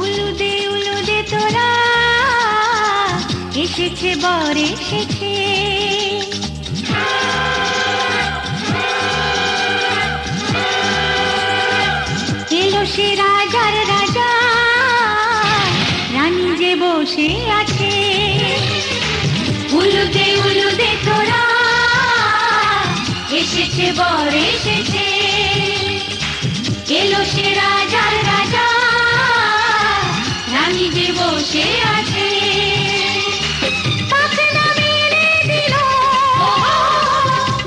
উলুদে তোরা এসেছে বর এসেছে, এলো সে রাজার রাজা, রানী যে বসে আছে। উলুদে তোরা এসেছে বর এসেছে, এলো সে রাজার রাজা, রানী যে বসে আছে। পাখনা মেলে দিল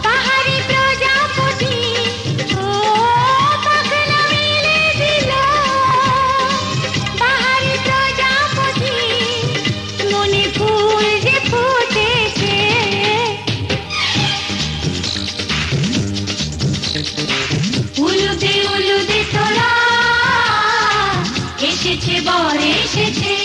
বাহারি প্রজাপতি, ও পাখনা মেলে দিল বাহারি প্রজাপতি, মনে ফুল যে ফুটেছে। উলুদে তোরা এসেছে বর এসেছে।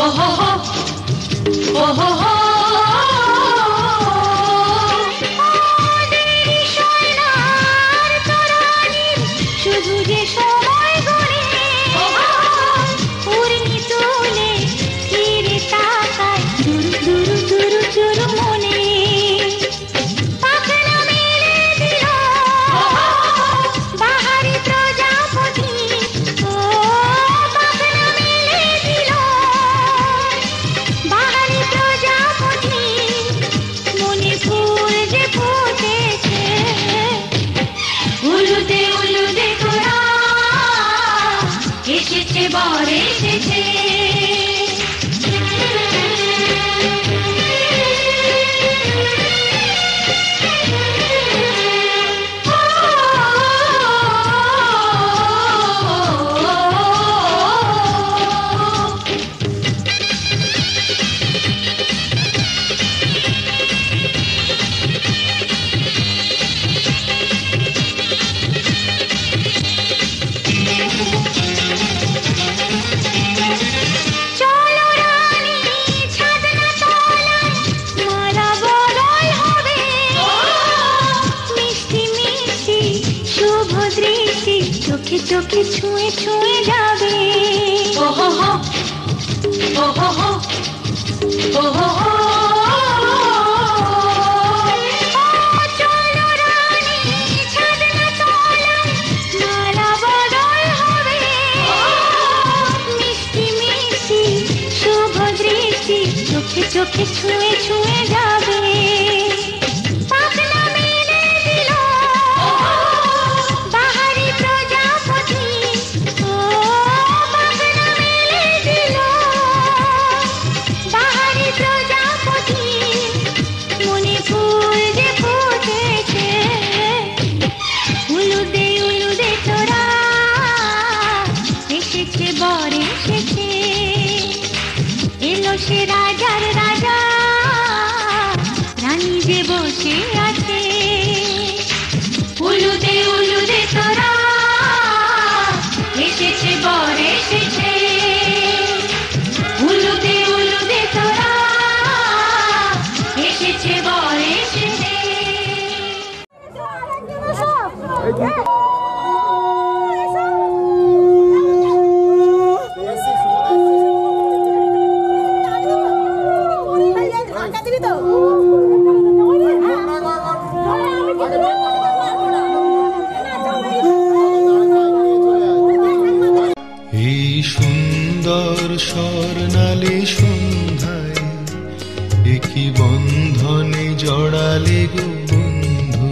ওহো ওহো শুধু যে সময় গড়ে, উর্মি তুলে ফিরে তাকায় দুরু দুরু দুরু দুরু মনে। পাখনা মেলে দিল বাহারি প্রজাপতি, ও পাখনা মেলে দিল বাহারি প্রজাপতি, মনে ফুল যে ফুটেছে। উলুদে তোরা এসেছে বর এসেছে। চোখে চোখে ছুঁয়ে ছুঁয়ে যাবে। ওহো হো ওহো হো ওহো হো, চলো রানী ছাদনা তলায় মালা বদল হবে। মিষ্টি মিষ্টি শুভ দৃষ্টি চোখে চোখে ছুঁয়ে ছুঁয়ে যাবে। বর এসেছে, এলো সে রাজার রাজা, রানী যে বসে আছে। উলুদে তোরা এসেছে বর এসেছে। উলুদে তোরা এসেছে বর এসেছে। স্বর্ণালী সন্ধ্যায় একই বন্ধনে জড়ালে গো বন্ধু।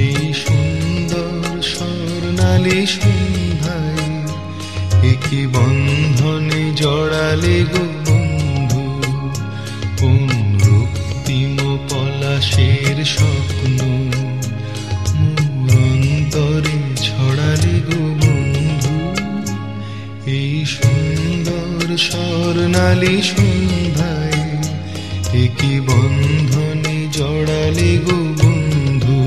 এই সুন্দর স্বর্ণালী সন্ধ্যায় একই বন্ধনে জড়ালে গো বন্ধু। কোন রক্তিম পলাশের স্বপ্ন মোর অন্তরে ছড়ালে গো বন্ধু। এই সুন্দর স্বর্ণালী সন্ধ্যায় একই বন্ধনে জড়ালে গো বন্ধু।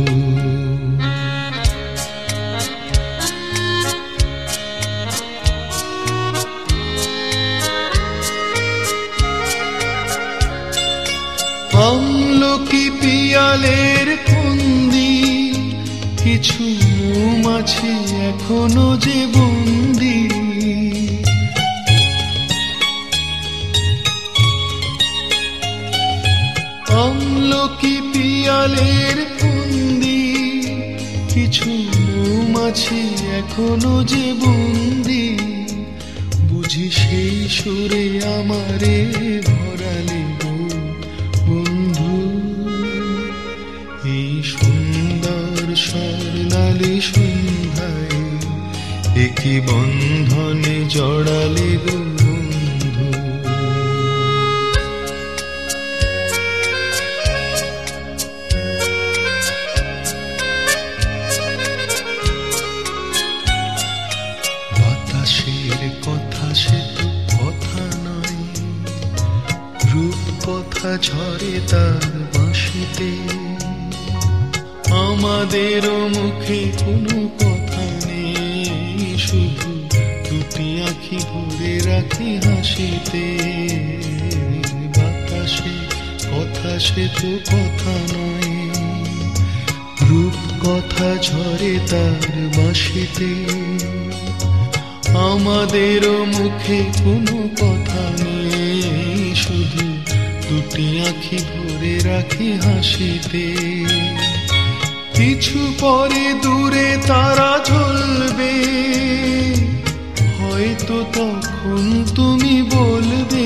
আমলকি পিয়ালের ফন্দি কিছু মৌমাছি এখনো যে বন্দি। আমলকি পিয়ালের ফন্দি কিছু মৌমাছি এখনো যে বন্দি। বুঝি সেই সুরে আমারে ভরালে গো বন্ধু। এই সুন্দর স্বর্ণালী সন্ধ্যায় একই বন্ধনে জড়ালে গো বন্ধু। বাতাসের কথা সে তো কথা নয়, রূপ কথা ঝরে তার বাঁশিতে। আমাদেরও মুখে কোনো কথা নেই, শুধু দুটি আঁখি ভরে রাখি হাসিতে। বাতাসের কথা সে তো কথা নয়, রূপ কথা ঝরে তার বাঁশিতে। আমাদেরও মুখে কোনো কথা নেই, শুধু দুটি আঁখি ভরে রাখি হাসিতে। কিছু পরে দূরে তারা জ্বলবে, হয়তো তখন তুমি বলবে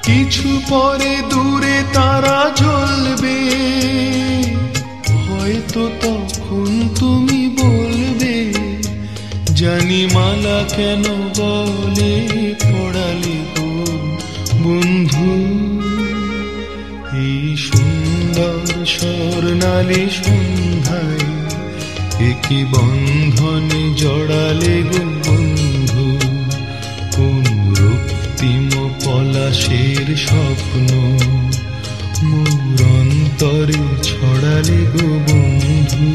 কিছু পরে দূরে তারা জ্বলবে, হয়তো তখন তুমি বলবে জানি মালা কেন বলে পড়ালে গো বন্ধু। এই সুন্দর স্বর্ণালী সন্ধ্যায় একই বন্ধনে জড়ালে গো বন্ধু। কোন রক্তিম পলাশের স্বপ্ন মোর অন্তরে ছড়ালে গো বন্ধু।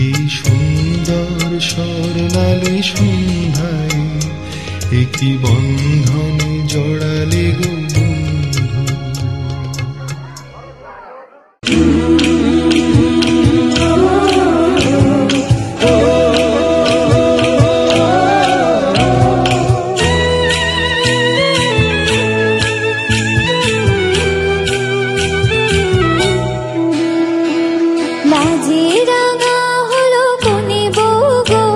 এই সুন্দর স্বর্ণালী সন্ধ্যায় একই বন্ধনে জড়ালে গো বন্ধু। লাজে রাঙা হলো কোনে বউ গো,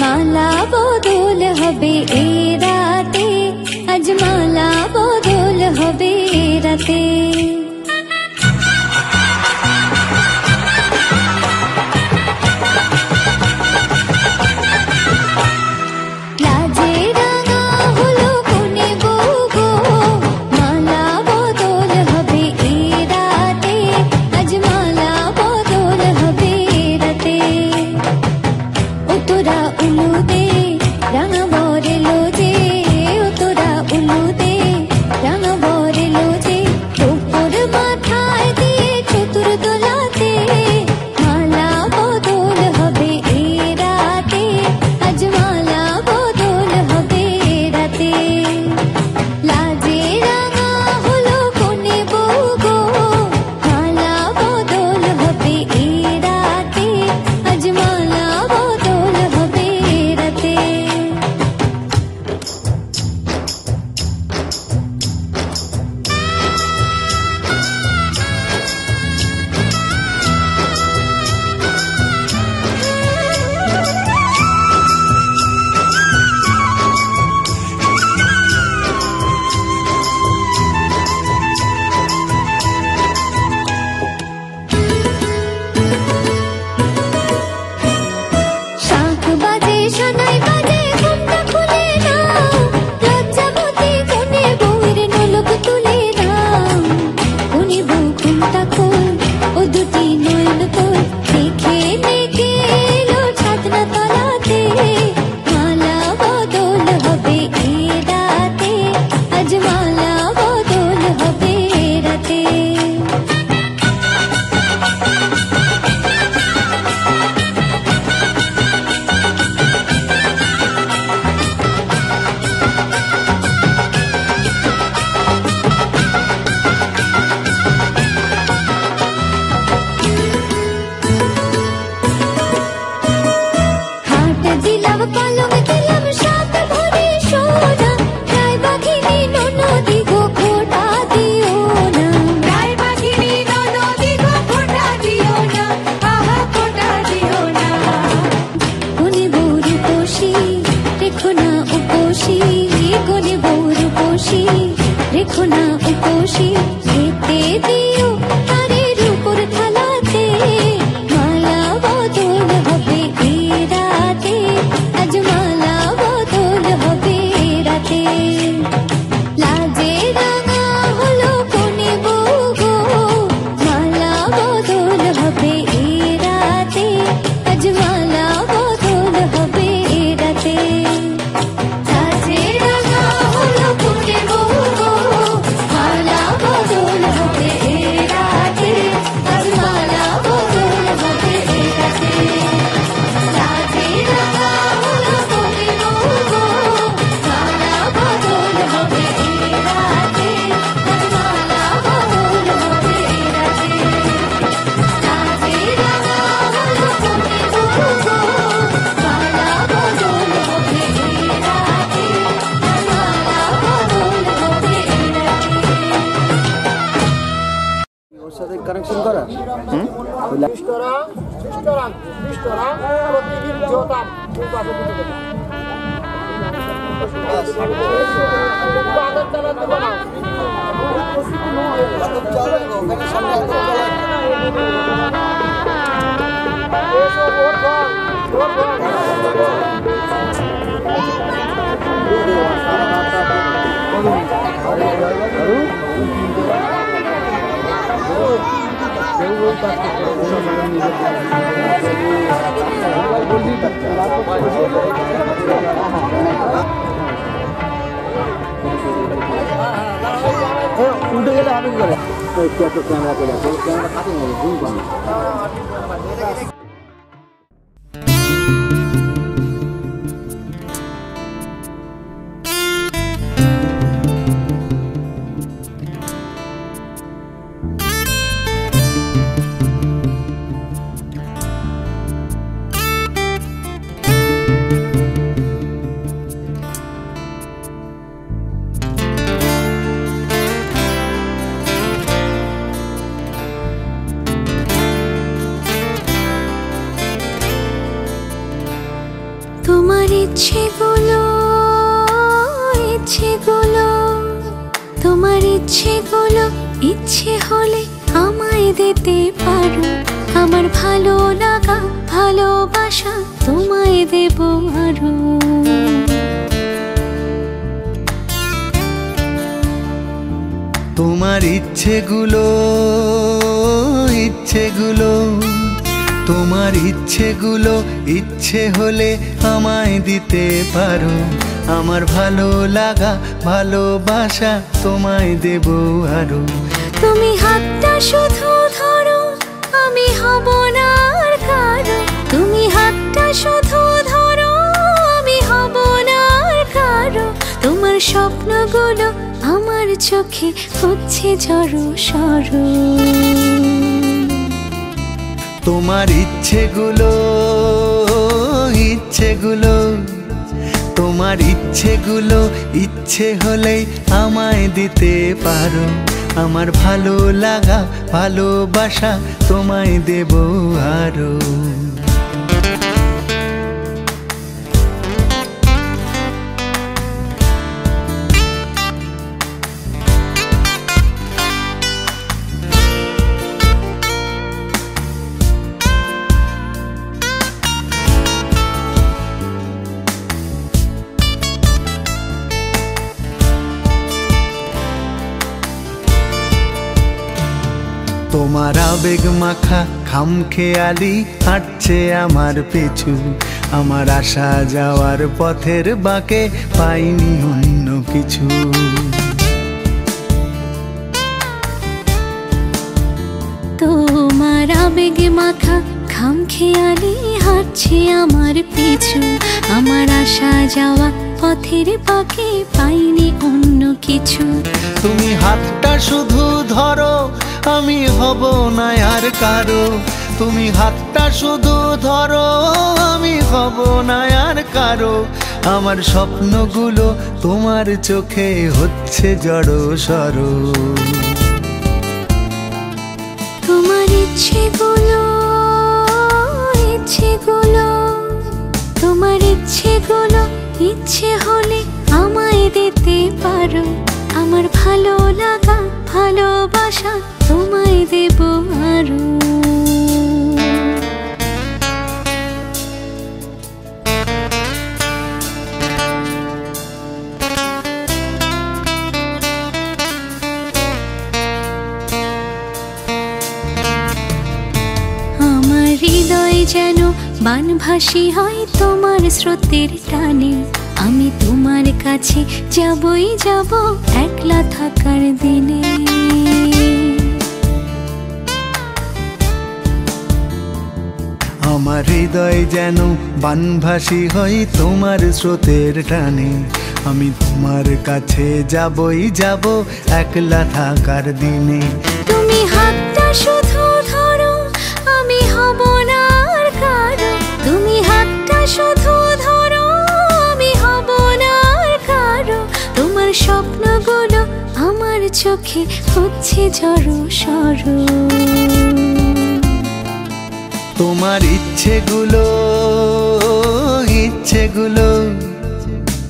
মালা বদল হবে এ রাতে, আজ মালা বদল চড়া প্রতিদিন যোগান পাশে দিতে আদর চালা দেবো না উল্টে গেলে হবে কি করে ক্যামেরা করে ক্যামেরা কাটে নেবে জুম করে তোমার ইচ্ছেগুলো তোমার ইচ্ছেগুলো ইচ্ছে হলে আমায় দিতে পারো আমার ভালো লাগা ভালোবাসা তোমায় দেব আরো তোমার ইচ্ছেগুলো তোমার ইচ্ছেগুলো ইচ্ছে হলে আমায় দিতে পারো আমার ভালো লাগা ভালোবাসা তোমায় দেব আরো তুমি হাতটা শুধু ধরো আমি হব না আর কারো তুমি হাতটা শুধু ধরো আমি হব না আর কারো তোমার স্বপ্নগুলো আমার চোখে হচ্ছে ঝড়ো সরো তোমার ইচ্ছেগুলো তোমার ইচ্ছেগুলো ইচ্ছে হলেই আমায় দিতে পারো আমার ভালো লাগা ভালোবাসা তোমায় দেব আরো তোমার আবেগ মাখা খামখেয়ালি হাঁটছে আমার পিছু আমার আসা যাওয়ার পথের বাঁকে পাইনি অন্য কিছু তোমার আবেগ মাখা খামখেয়ালি হাঁটছে আমার পিছু আমার আসা যাওয়া পথের বাঁকে পাইনি অন্য কিছু তুমি হাতটা শুধু ধরো আমি হব না আর কারো তুমি হাতটা শুধু ধরো আমি হব না আর কারো আমার স্বপ্নগুলো তোমার চোখে হচ্ছে জড়ো সরো তোমার ইচ্ছেগুলো তোমার ইচ্ছেগুলো ইচ্ছে হলে আমায় দিতে পারো আমার ভালো লাগা ভালোবাসা তোমায় দেব আরো আমার হৃদয় যেন বানভাসী হয় তোমার স্রোতের টানে আমি তোমার কাছে যাবই যাব একলা থাকার দিনে আমার হৃদয় যেন বানভাসী হয় তোমার স্রোতের টানে আমি তোমার কাছে যাবই যাব একলা থাকার দিনে তুমি হাতটা শুধু ধরো আমি হব না আর কারো তুমি হাতটা শুধু ধরো আমি হব না আর কারো তোমার স্বপ্নগুলো আমার চোখে হচ্ছে ঝড়ো সরো তোমার ইচ্ছেগুলো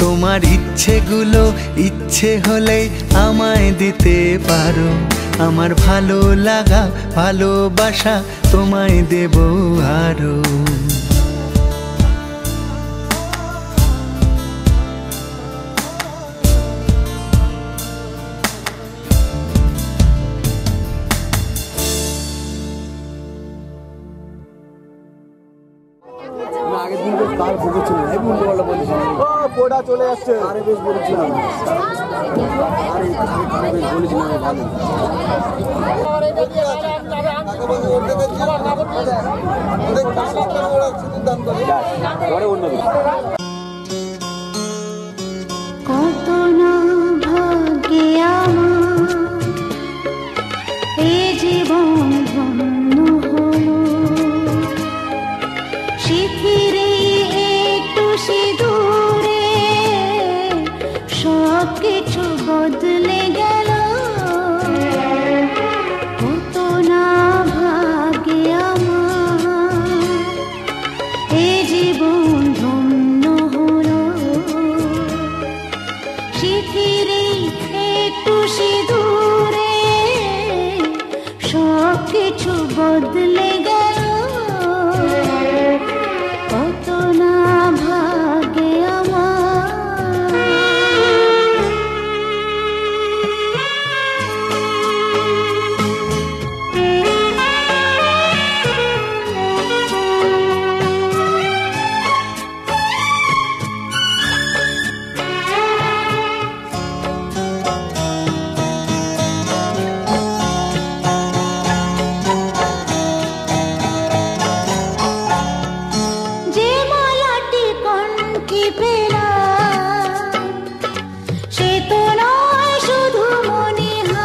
তোমার ইচ্ছেগুলো ইচ্ছে হলে আমায় দিতে পারো। আমার ভালো লাগা ভালোবাসা তোমায় দেব আরো। আগের দিন বেশ কার বুঝেছিল এই বলতে বলতে বলেছিল কোটা চলে যাচ্ছে আরে বেশ বলেছিলাম আরে বেশ বলেছিলাম ভালো পরে অন্য কত না ভাগ্যে আমার এই জীবন ধন্য হলো। শিথিরে একটু সিঁদুরে সব কিছু বদলে গেল। কত না ভাগ্যে আমার এই জীবন ধন্য হলো। শিথিরে একটু সিঁদুরে সব কিছু বদলে গেল। কত না ভাগ্যে আমার। যে মালাটি কণ্ঠে পেলাম সে তো নয় শুধু মনিহার।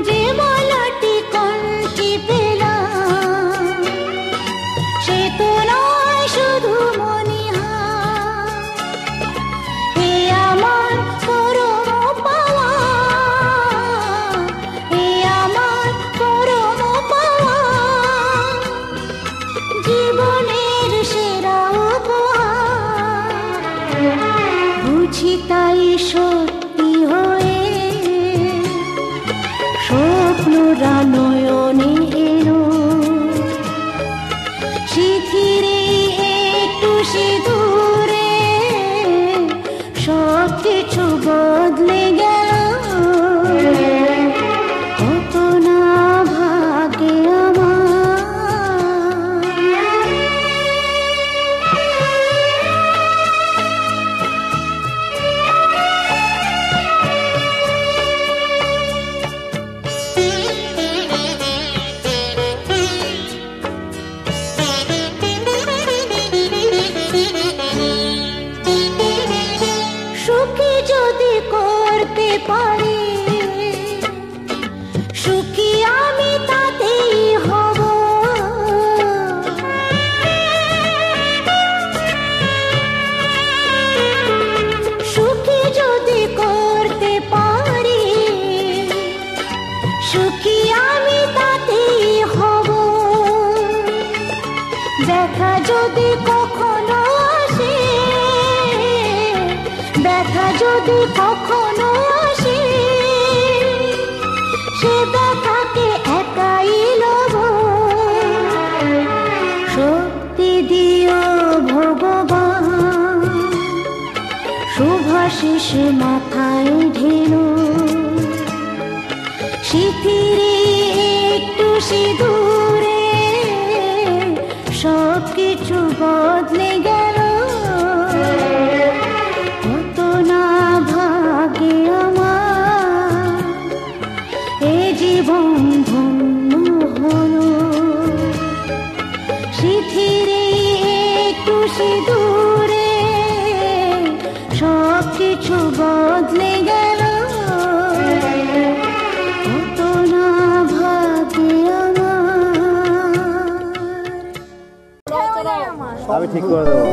যে মালাটি কণ্ঠে পেলাম সে তো নয় শুধু মনিহার। হে আমার পরম পাওয়া, হে আমার পরম পাওয়া, জীবনের সেরা উপহার। বুঝি তাই সত্যি হয়ে স্বপ্নরা নয়নে এলো। শিথিরে একটু সিঁদুরে সব কিছু বদলে গেল। কত না ভাগ্যে আমার। সুখী যদি করতে পারি, সুখী আমি তাতেই হব। সুখী যদি করতে পারি, সুখী আমি তাতেই হব। দেখা যদি কখনো আসে, ব্যথা যদি কখনো আসে, সে ব্যথাকে একাই লব। শক্তি দিও ভগবান, শুভাশিস মাথায় ঢেলো। শিথিরে একটু সিঁদুরে সব কিছু বদলে গেল। কত না ভাগ্যে আমার এ জীবন ধন্য হলো। শিথিরে একটু সিঁদুরে সব কিছু বদলে গেল। কত না ভাগ্যে আমার। আমি ঠিক করে দেবো।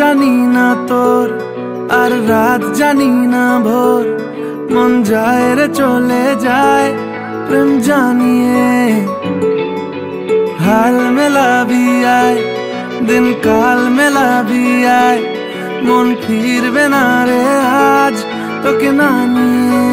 জানি না তোর আর রাত জানি না ভোর মন যায় রে চলে যায় প্রেম জানিয়ে हाल मिला भी आए दिन काल मिला भी आए मन फिर बिना रे आज तो के नानिए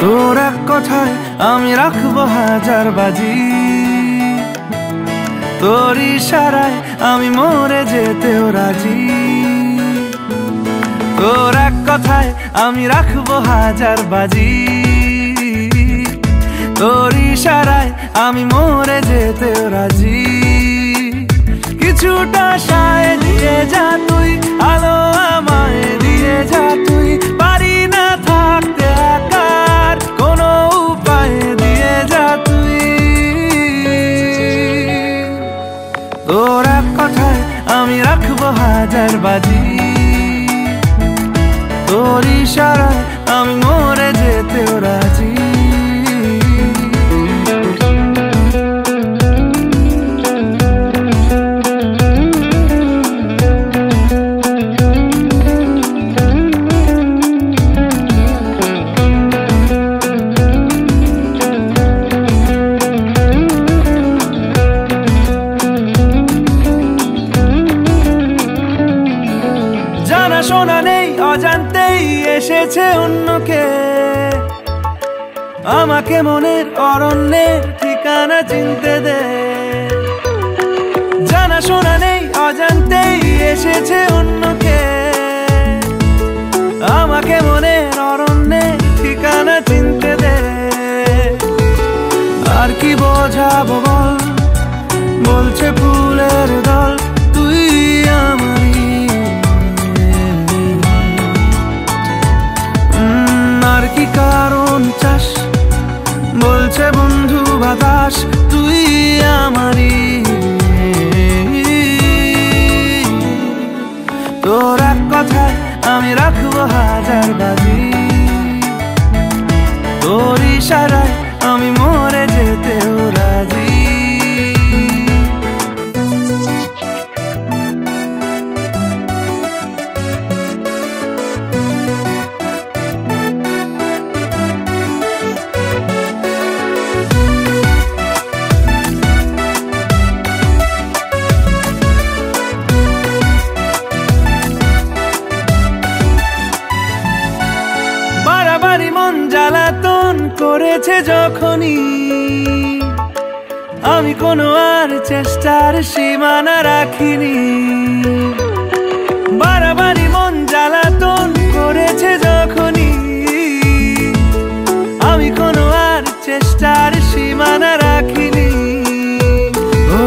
তোর এক কথায় আমি রাখবো হাজার বাজি তোর ইশারায় আমি মরে যেতেও রাজি তোর এক কথায় আমি রাখবো হাজার বাজি তোর ইশারায় আমি মরে যেতেও রাজি কিছুটা সায় দিয়ে যা তুই আলো আমায় দিয়ে যা তুই পারি না থাকতে একার কোনো উপায় দিয়ে যা তুই তোর এক কথায় আমি রাখবো হাজার বাজি তোর ইশারায় আমি মরে যেতেও রাজি শোনা নেই অজান্তেই এসেছে অন্যকে আমাকে মনের অরণ্যের ঠিকানা চিনতে দে জানা শোনা নেই অজান্তেই এসেছে অন্যকে আমাকে মনের অরণ্যের ঠিকানা চিনতে দে আর কি বোঝাবো বল বলছে ফুলের দল তুই আমারই আর কি কারণ চাস বলছে বন্ধু বাতাস তুই আমারই তোর এক কথায় আমি রাখবো হাজার বাজি তোর ইশারায় আমি মরে যেতেও রাজি বাড়াবাড়ি মন জ্বালাতন করেছে যখনই আমি কোনো আর চেষ্টার সীমানা রাখিনি বাড়াবাড়ি মন জ্বালাতন করেছে যখনই আমি কোনো আর চেষ্টার সীমানা রাখিনি ও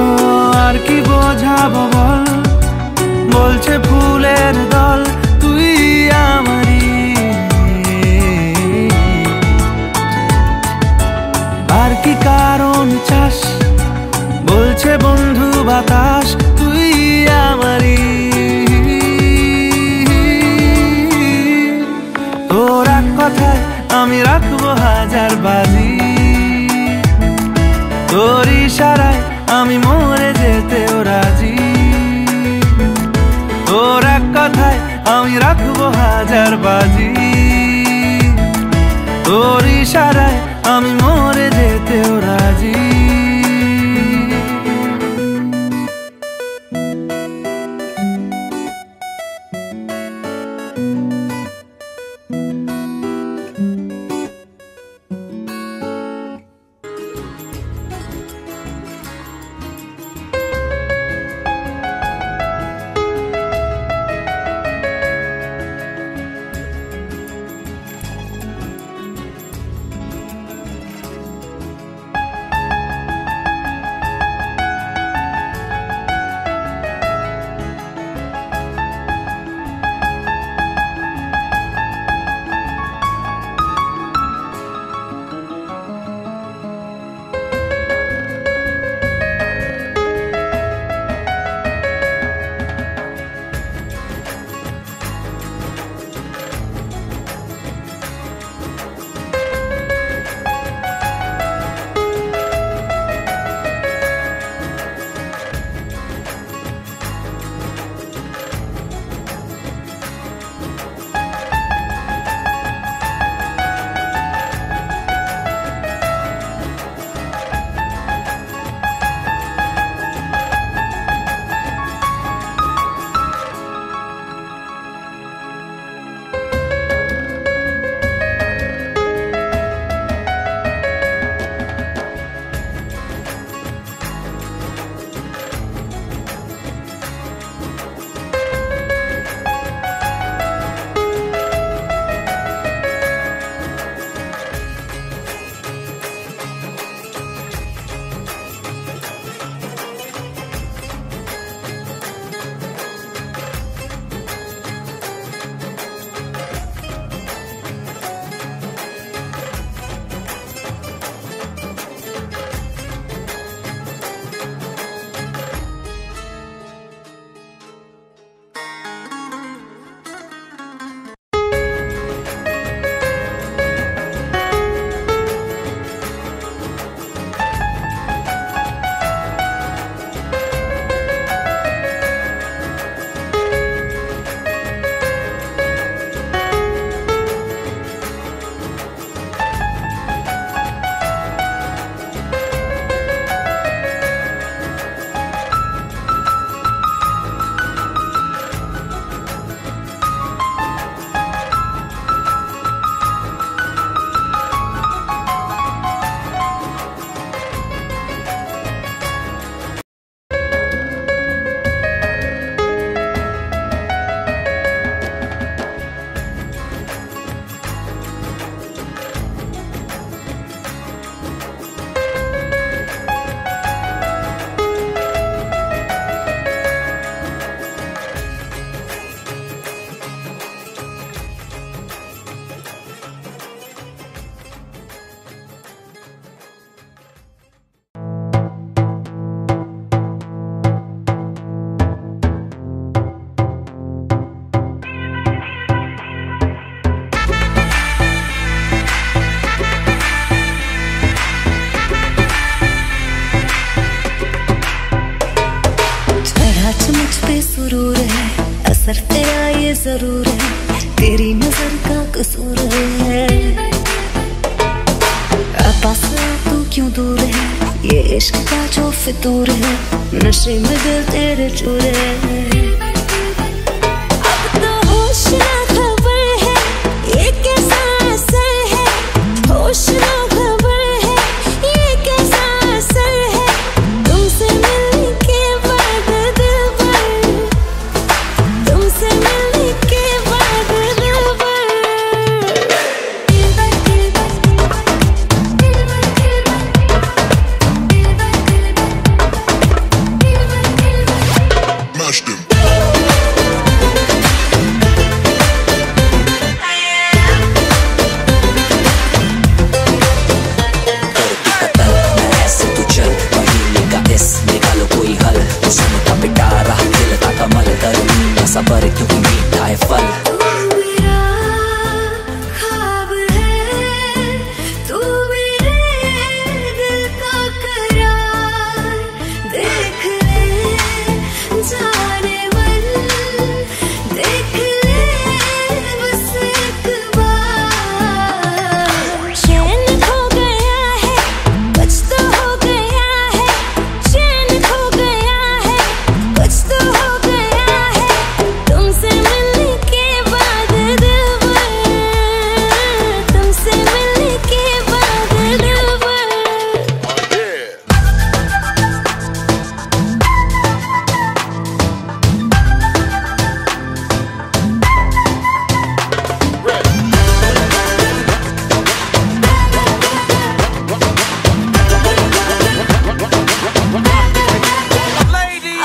আর কি বোঝাবো বল বলছে ফুলের দল তুই আমারই আর কি কারণ চাস বলছে বন্ধু বাতাস তুই আমারই তোর এক কথায় আমি রাখবো হাজার বাজি তোর ইশারায় আমি মরে যেতেও রাজি তোর এক কথায় আমি রাখবো হাজার বাজি তোর ইশারায় আমি মরে যেতেও রাজি असर तेरा ये जरूर है, तेरी नजर का कसूर है। पास तू क्यों दूर है, ये इश्क का जो फितूर है, नशे में दिल तेरे चूर है। अब तो होश ना खबर है, ये कैसा असर है, होश ना खबर है, ये कैसा असर है, तुमसे मिलने के बाद दिल भर, तुमसे मिलने के बाद दिल भर। सबर क्योंकि मीठा है फल। तू मेरा ख्वाब है, तू मेरे दिल का करार, देख ले जाने मन, देख ले बस एक बार। चैन खो गया है, कुछ तो हो गया है, चैन खो गया है, कुछ तो हो गया है, तुमसे मिलने के बाद दिल भर, तुमसे मिलने के बाद दिल भर।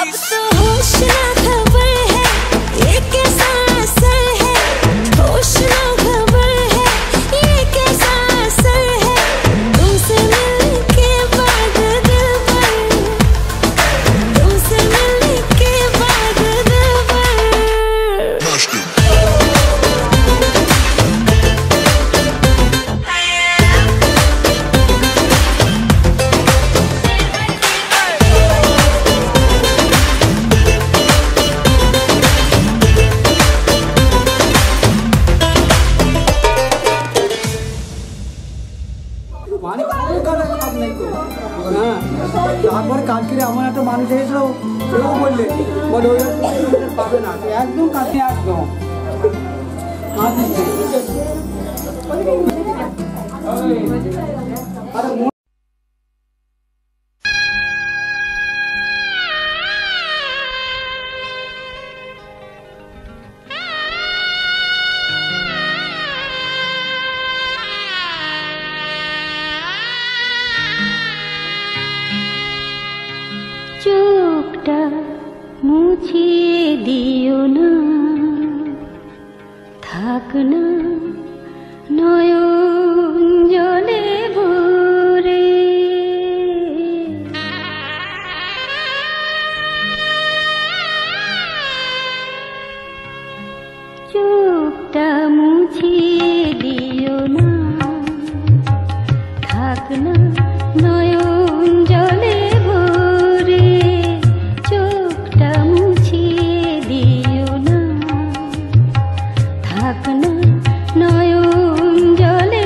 अब तो होश ना खबर है, ये कैसा असर है, होश ना खबर है, ये कैसा असर है, तुमसे मिलने के बाद दिल भर, तुमसे मिलने के बाद दिल भर। তারপরে কালকে আমার একটা মানুষ এসেছিল, সেও বললে বলে ওই পাবে না, একদম কাছে একদম চোখটা মুছিয়ে দিও না, থাক না নয়ন জলে ভরে। চোখটা মুছিয়ে দিও না, থাক না নয়ন জলে ভরে। চোখটা মুছিয়ে দিও না, থাক না নয়ন জলে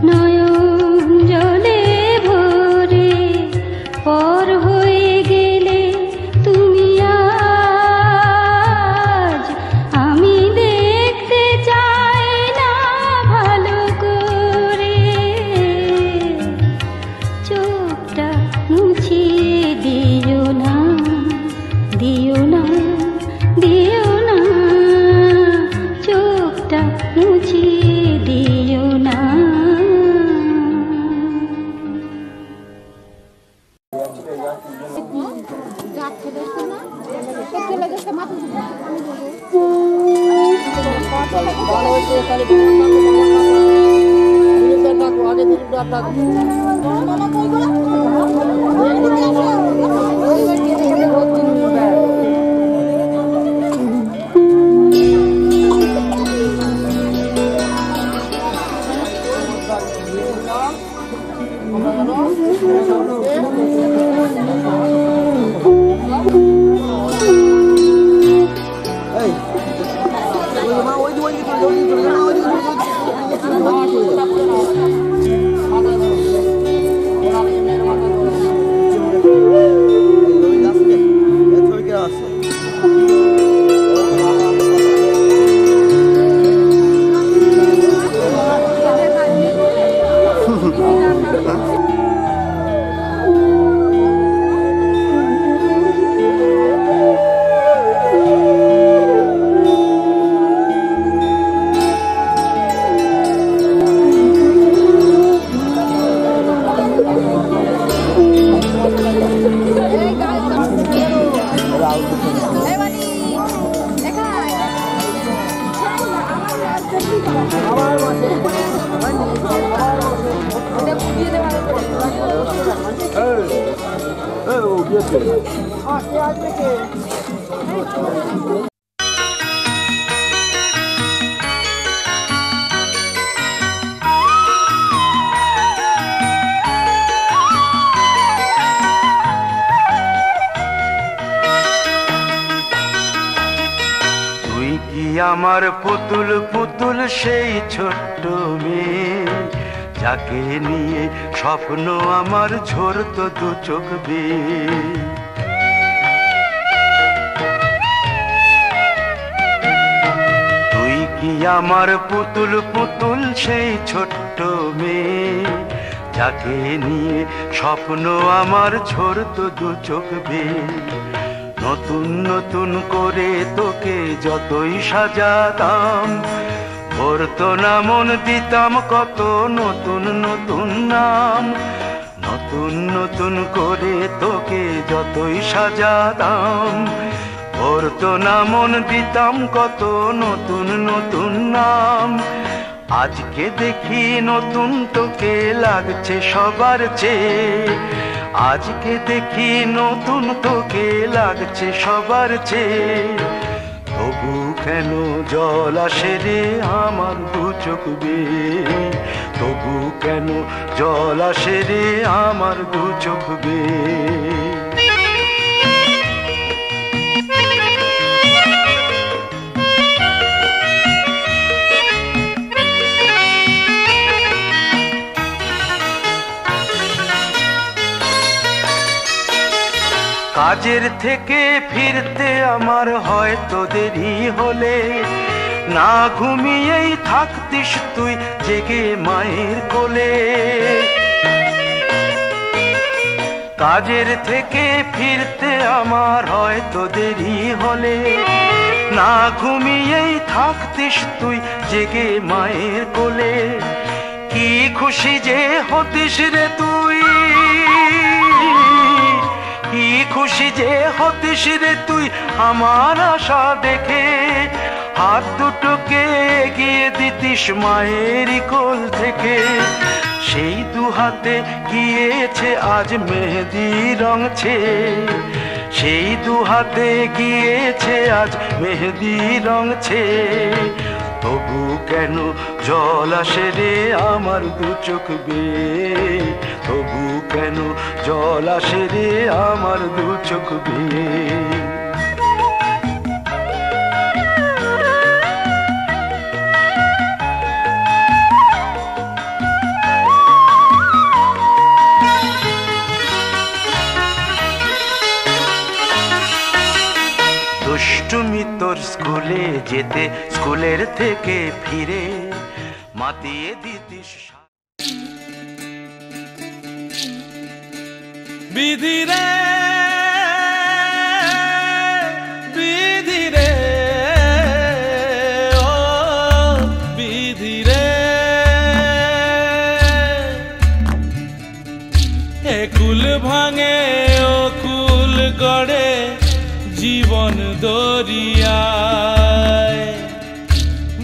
নয়ন জলে ভরে পর হয়ে গেলে তুমি আজ, আমি দেখতে চাই না ভালো করে, চোখটা মুছিয়ে দিও না, দিও না, দিও না, চোখটা মুছিয়ে দিও না। আমার পুতুল পুতুল সেই ছোট্ট মেয়ে, যাকে নিয়ে স্বপ্ন আমার ঝরতো দু চোখ বেয়ে। তুই কি আমার পুতুল পুতুল সেই ছোট্ট মেয়ে, যাকে নিয়ে স্বপ্ন আমার ঝরতো দু চোখ বেয়ে। নতুন নতুন করে তোকে যতই সাজাতাম, ভরতো না মন দিতাম কত নতুন নতুন নাম। নতুন নতুন করে তোকে যতই সাজাতাম, ভরতো না মন দিতাম কত নতুন নতুন নাম। আজকে দেখি নতুন তোকে লাগছে সবার চেয়ে, আজকে দেখি নতুন তোকে লাগছে সবার চেয়ে। তবু কেন জল আসে রে আমার দু চোখ বেয়ে, তবু কেন জল আসে রে আমার দু চোখ বেয়ে। কাজের থেকে ফিরতে আমার হয়তো দেরি হলে, না ঘুমিয়েই থাকতিস তুই জেগে মায়ের কোলে। কাজের থেকে ফিরতে আমার হয়তো দেরি হলে, না ঘুমিয়েই থাকতিস তুই জেগে মায়ের কোলে। কি খুশি যে হতিস রে তুই, কি খুশি যে হতিস রে তুই আমার আশা দেখে। হাত দুটোকে এগিয়ে দিতিস মায়ের কোল থেকে, সেই দু হাতে গিয়েছে আজ মেহেদি রং ছেয়ে। সেই দু হাতে গিয়েছে আজ মেহেদি রং ছেয়ে। তবু কেন জল আসে রে আমার দু চোখ বেয়ে, তবু কেন জল আসে রে আমার দু চোখ বেয়ে। স্কুলে যেতে, স্কুলের থেকে ফিরে মাতিয়ে দিতিস। বিধিরে বিধিরে ও বিধিরে, একুল ভাঙে ও কুল গড়ে জীবন দরিয়ায়,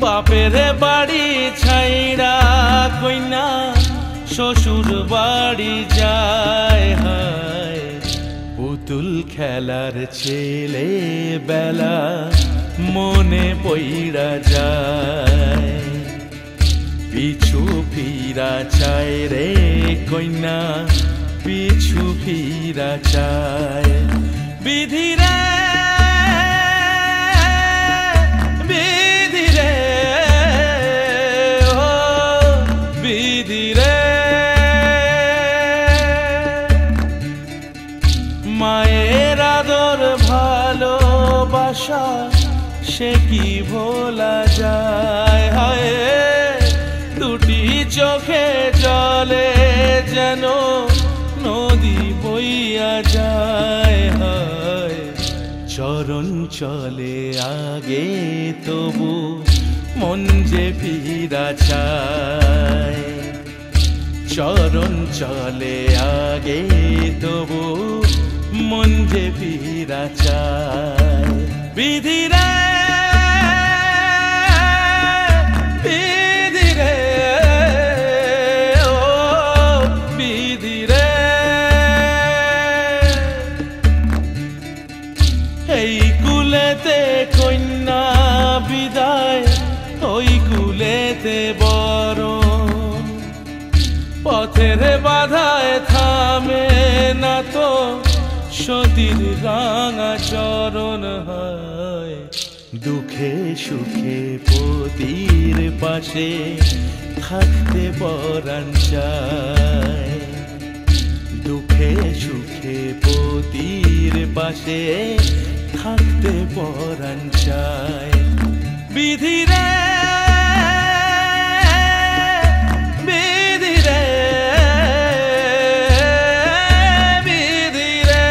বাপের বাড়ি ছাইড়া কইনা শ্বশুর বাড়ি যায়, হায় পুতুল খেলার ছেলে বেলা মনে পইড়া যায়, পিছু ফিরা চায় রে কইনা পিছু ফিরা চায়। বিধিরে বিধিরে ও বিধিরে, মায়ের আদর ভালোবাসা সে কি ভোলা যায়, হায় দুটি চোখে জলে যেন নদী বইয়া যায়, হায় চরণ চলে আগে তবু মন যে ফিরা চায়, চরণ চলে আগে তবু মন যে ফিরা চায়। বিধিরে বিধিরে ও বিধিরে, এই কুলেতে কন্যা বিদায়, ওই কুলেতে বরণ, পথের বাধায় থামে না তো সতীর রাঙা চরণ, হয় দুঃখে সুখে পতির পাশে থাকতে পরাণ চায়, দুঃখে সুখে পতির পাশে থাকতে পরাণ চায়। বিধিরে বিধিরে বিধিরে,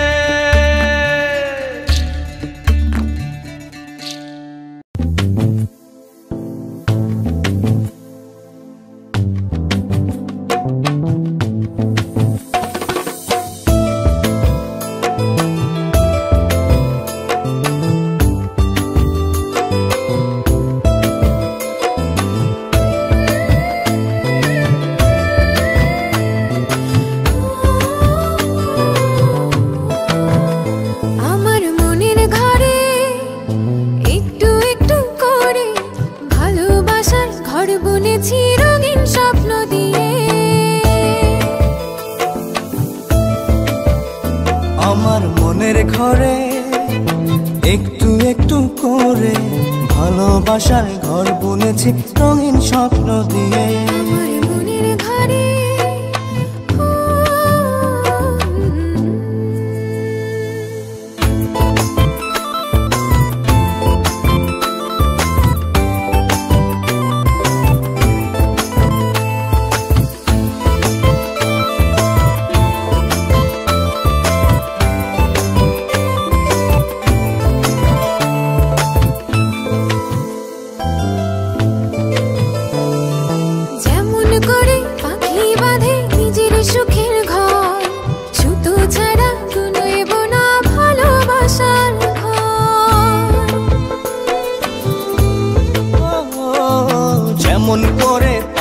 আমার মনের ঘরে একটু একটু করে ভালোবাসার ঘর বুনেছি রঙিন স্বপ্ন দিয়ে। আমার মনের ঘরে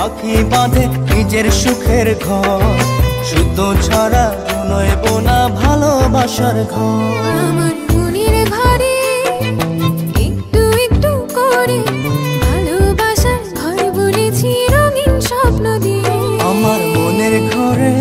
পাখি বাঁধে নিজের সুখের ঘর, শুদ্ধ ছাড়া নয় বোনা ভালোবাসার ঘর। আমার মনের ঘরে একটু একটু করে ভালোবাসার ঘর বুনেছি রঙিন স্বপ্ন দিয়ে। আমার মনের ঘরে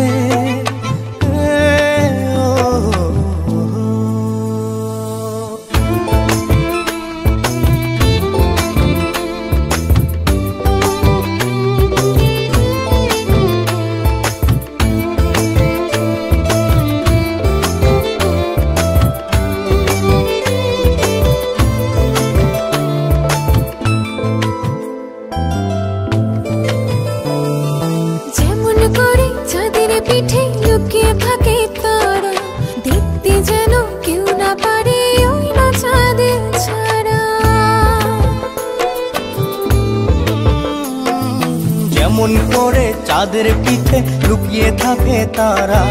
ছাদের পিঠে লুকিয়ে থাকে তারা,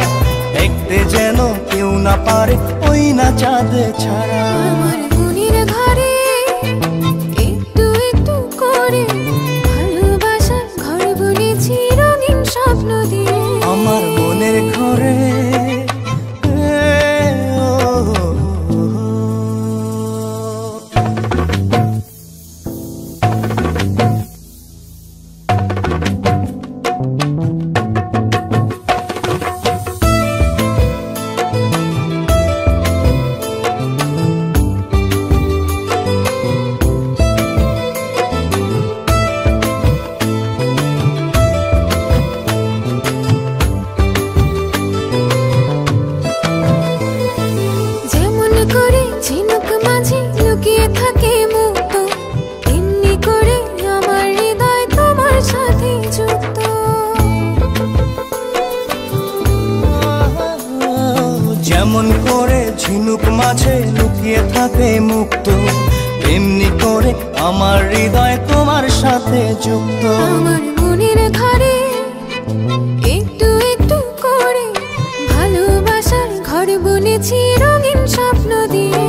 দেখতে যেন কেউ না পারে ওই না চাঁদ ছাড়া। আমার মনের ঘরে একটু একটু করে ভালোবাসার ঘর বুনেছি রঙিন স্বপ্ন দিয়ে। আমার মনের ঘরে যেমন করে ঝিনুক মাঝে লুকিয়ে থাকে মুক্ত, তেমনি করে আমার হৃদয় তোমার সাথে যুক্ত। যেমন করে ঝিনুক মাঝে লুকিয়ে থাকে মুক্ত, তেমনি করে আমার হৃদয় তোমার সাথে যুক্ত। আমার মনের ঘরে একটু একটু করে ভালোবাসার ঘর বুনেছি রঙিন স্বপ্ন দিয়ে।